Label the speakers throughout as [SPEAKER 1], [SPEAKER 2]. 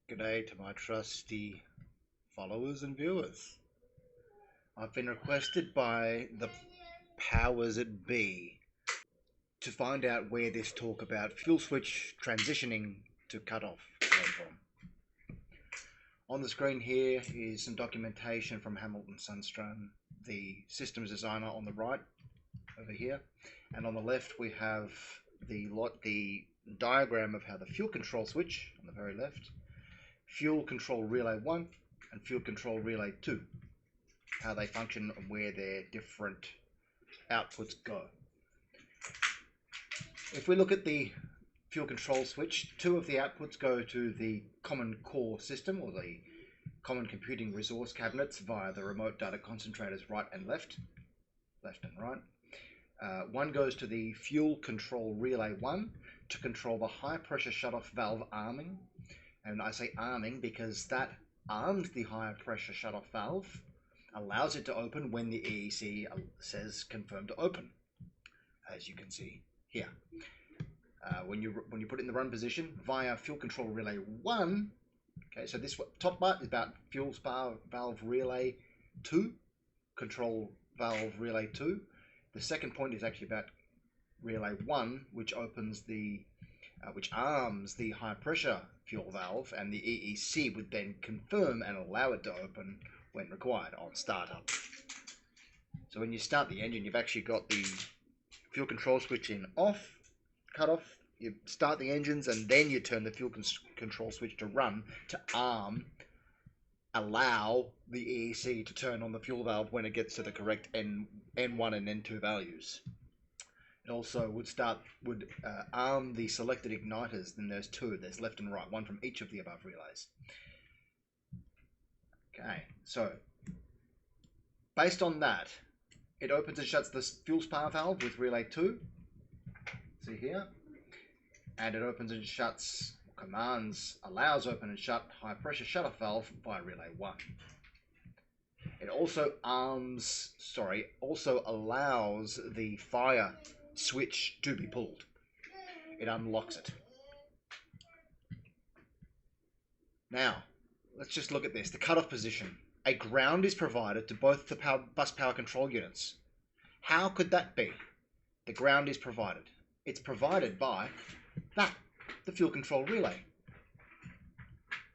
[SPEAKER 1] G'day to my trusty followers and viewers. I've been requested by the powers that be to find out where this talk about fuel switch transitioning to cutoff came from. On the screen here is some documentation from Hamilton Sundstrom, the systems designer, on the right over here, and on the left we have the diagram of how the fuel control switch on the very left, fuel control relay 1 and fuel control relay 2, how they function and where their different outputs go. If we look at the fuel control switch, two of the outputs go to the common core system, or the common computing resource cabinets, via the remote data concentrators right and left and right. One goes to the fuel control relay 1 to control the high pressure shutoff valve arming. And I say arming because that arms the higher pressure shutoff valve, allows it to open when the EEC says confirm to open, as you can see here. When you put it in the run position via fuel control relay 1, okay, so this top part is about fuel valve relay 2, control valve relay 2. The second point is actually about relay 1, which opens which arms the high pressure fuel valve, and the EEC would then confirm and allow it to open when required on startup. So when you start the engine, you've actually got the fuel control switch in off, cut off. You start the engines and then you turn the fuel control switch to run to allow the EEC to turn on the fuel valve when it gets to the correct N1 and N2 values. It also would arm the selected igniters. Then there's two. There's left and right, one from each of the above relays. Okay, so based on that, it opens and shuts the fuel spar valve with relay 2. See here, and it opens and shuts, allows open and shut high pressure shutoff valve via relay 1. It also allows the fire switch to be pulled. It unlocks it. Now, let's just look at this. The cutoff position. A ground is provided to both the bus power control units. How could that be? The ground is provided. It's provided by the fuel control relay,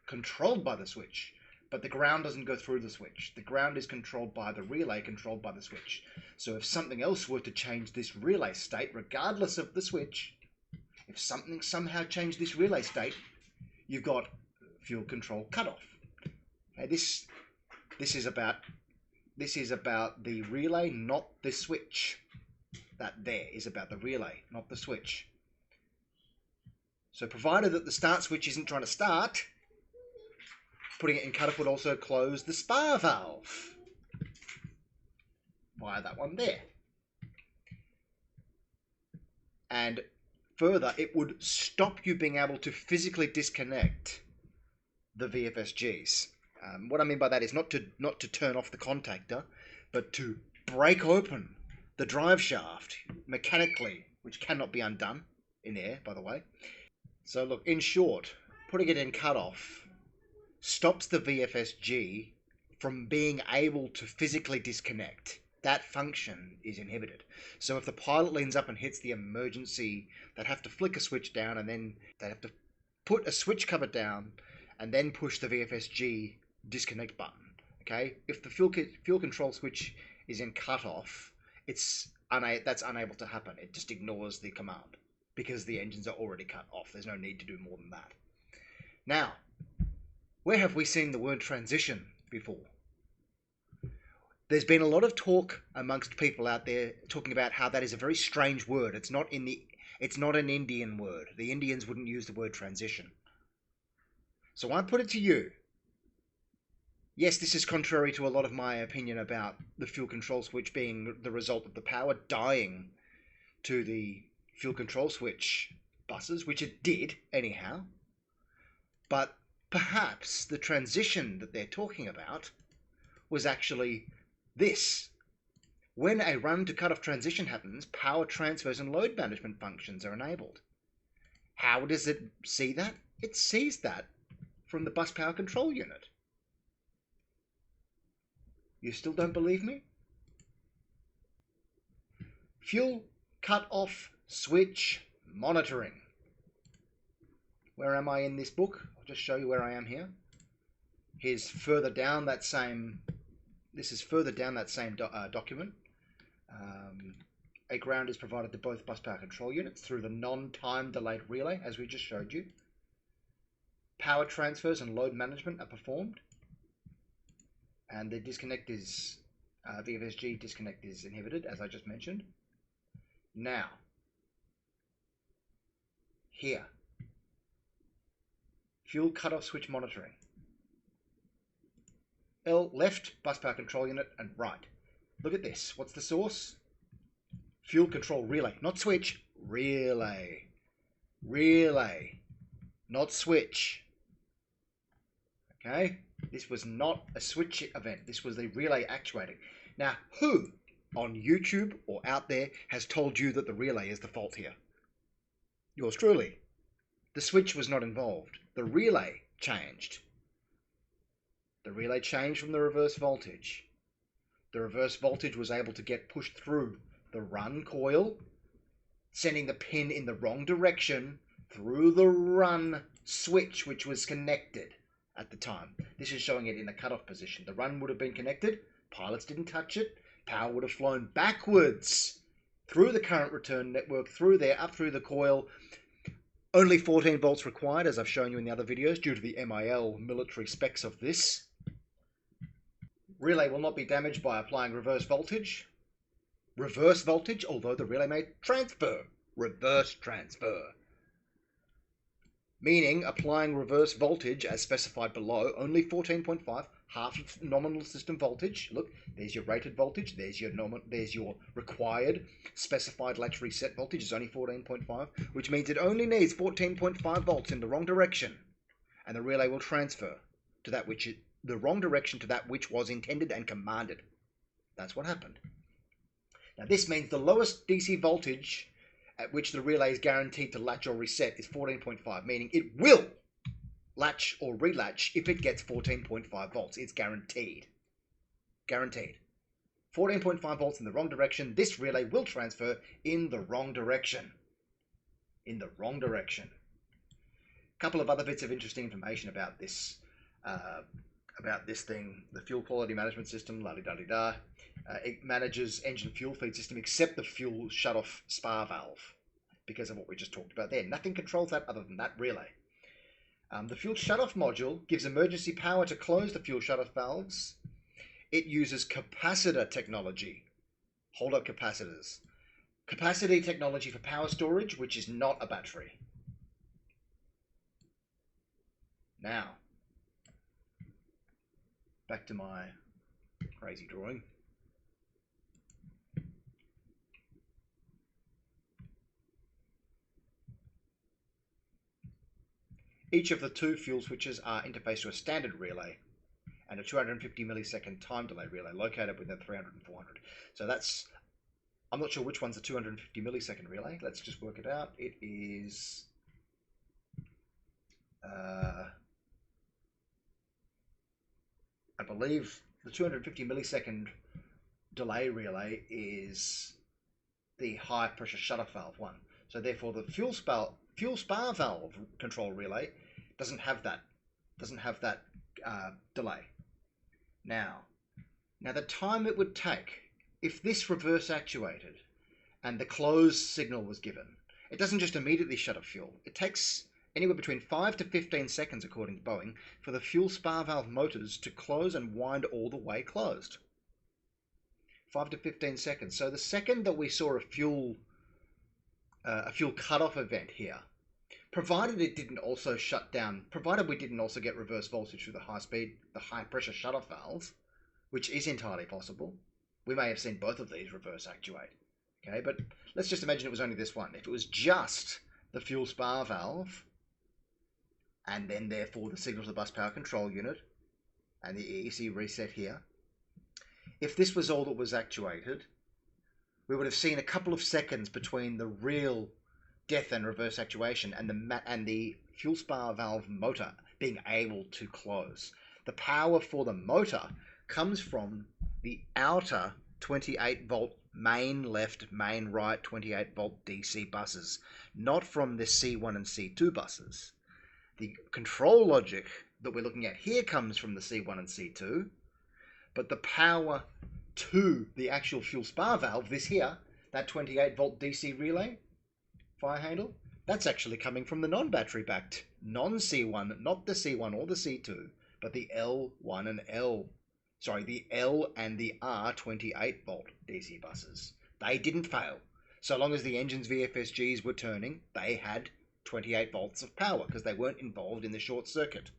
[SPEAKER 1] controlled by the switch. But the ground doesn't go through the switch. The ground is controlled by the relay, controlled by the switch. So if something else were to change this relay state, regardless of the switch, if something somehow changed this relay state, you've got fuel control cutoff. Okay, this is about the relay, not the switch. That there is about the relay, not the switch. So provided that the start switch isn't trying to start, putting it in cutoff would also close the spar valve via that one there. And further, it would stop you being able to physically disconnect the VFSGs. What I mean by that is not to turn off the contactor, but to break open the drive shaft mechanically, which cannot be undone in air, by the way. So look, in short, putting it in cutoff stops the VFSG from being able to physically disconnect. That function is inhibited. So if the pilot leans up and hits the emergency, they'd have to flick a switch down, and then they'd have to put a switch cover down and then push the VFSG disconnect button. Okay, if the fuel control switch is in cutoff, that's unable to happen. It just ignores the command because the engines are already cut off. There's no need to do more than that. Now, where have we seen the word transition before? There's been a lot of talk amongst people out there talking about how that is a very strange word. It's not an Indian word. The Indians wouldn't use the word transition. So I put it to you. Yes, this is contrary to a lot of my opinion about the fuel control switch being the result of the power dying to the fuel control switch buses, which it did anyhow. But perhaps the transition that they're talking about was actually this. When a run to cutoff transition happens, power transfers and load management functions are enabled. How does it see that? It sees that from the bus power control unit. You still don't believe me? Fuel cutoff switch monitoring. Where am I in this book? I'll just show you where I am here. Here's further down that same. This is further down that same document. A ground is provided to both bus power control units through the non-time delayed relay, as we just showed you. Power transfers and load management are performed, and the disconnect is VFSG disconnect is inhibited, as I just mentioned. Now, here, fuel cutoff switch monitoring. L left, bus power control unit, and right. Look at this. What's the source? Fuel control relay, not switch. Relay. Relay, not switch. Okay? This was not a switch event. This was the relay actuating. Now, who on YouTube or out there has told you that the relay is the fault here? Yours truly. The switch was not involved. The relay changed. The relay changed from the reverse voltage. The reverse voltage was able to get pushed through the run coil, sending the pin in the wrong direction through the run switch, which was connected at the time. This is showing it in the cutoff position. The run would have been connected. Pilots didn't touch it. Power would have flown backwards through the current return network, through there, up through the coil. Only 14 volts required, as I've shown you in the other videos, due to the MIL military specs of this. Relay will not be damaged by applying reverse voltage. Reverse voltage, although the relay may transfer. Reverse transfer. Meaning, applying reverse voltage as specified below, only 14.5, half of nominal system voltage. Look, there's your rated voltage, there's your required specified latch reset voltage is only 14.5, which means it only needs 14.5 volts in the wrong direction, and the relay will transfer to that which the wrong direction to that which was intended and commanded. That's what happened. Now this means the lowest DC voltage at which the relay is guaranteed to latch or reset is 14.5, meaning it will latch or relatch if it gets 14.5 volts. It's guaranteed. Guaranteed. 14.5 volts in the wrong direction, this relay will transfer in the wrong direction. In the wrong direction. A couple of other bits of interesting information about this thing. The fuel quality management system, la-di-da-di-da. It manages engine fuel feed system except the fuel shutoff spar valve, because of what we just talked about there. Nothing controls that other than that relay. The fuel shutoff module gives emergency power to close the fuel shutoff valves. It uses capacitor technology. Hold up capacitors. Capacity technology for power storage, which is not a battery. Now, back to my crazy drawing. Each of the two fuel switches are interfaced to a standard relay and a 250 millisecond time delay relay located within 300 and 400. So that's, I'm not sure which one's the 250 millisecond relay. Let's just work it out. It is, I believe the 250 millisecond delay relay is the high pressure shutoff valve one. So therefore the fuel spar valve control relay doesn't have that delay. Now the time it would take if this reverse actuated and the close signal was given, it doesn't just immediately shut off fuel. It takes anywhere between 5 to 15 seconds, according to Boeing, for the fuel spar valve motors to close and wind all the way closed. 5 to 15 seconds. So the second that we saw a fuel cutoff event here, provided it didn't also shut down, provided we didn't also get reverse voltage through the high pressure shutoff valves, which is entirely possible. We may have seen both of these reverse actuate. Okay, but let's just imagine it was only this one. If it was just the fuel spar valve, and then therefore the signal to the bus power control unit, and the EEC reset here, if this was all that was actuated, we would have seen a couple of seconds between the real death and reverse actuation and the fuel spar valve motor being able to close. The power for the motor comes from the outer 28 volt main left, main right 28 volt DC buses, not from the C1 and C2 buses. The control logic that we're looking at here comes from the C1 and C2, but the power to the actual fuel spar valve, this here, that 28 volt DC relay, fire handle, that's actually coming from the non-battery backed, non-C1, not the C1 or the C2, but the L1 and the L and the R 28 volt DC buses. They didn't fail. So long as the engine's VFSGs were turning, they had 28 volts of power because they weren't involved in the short circuit.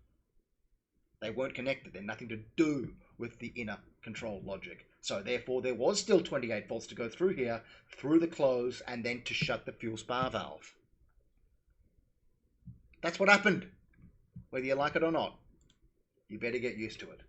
[SPEAKER 1] They weren't connected. They had nothing to do with the inner control logic. So therefore there was still 28 volts to go through here, through the close, and then to shut the fuel spar valve. That's what happened. Whether you like it or not, you better get used to it.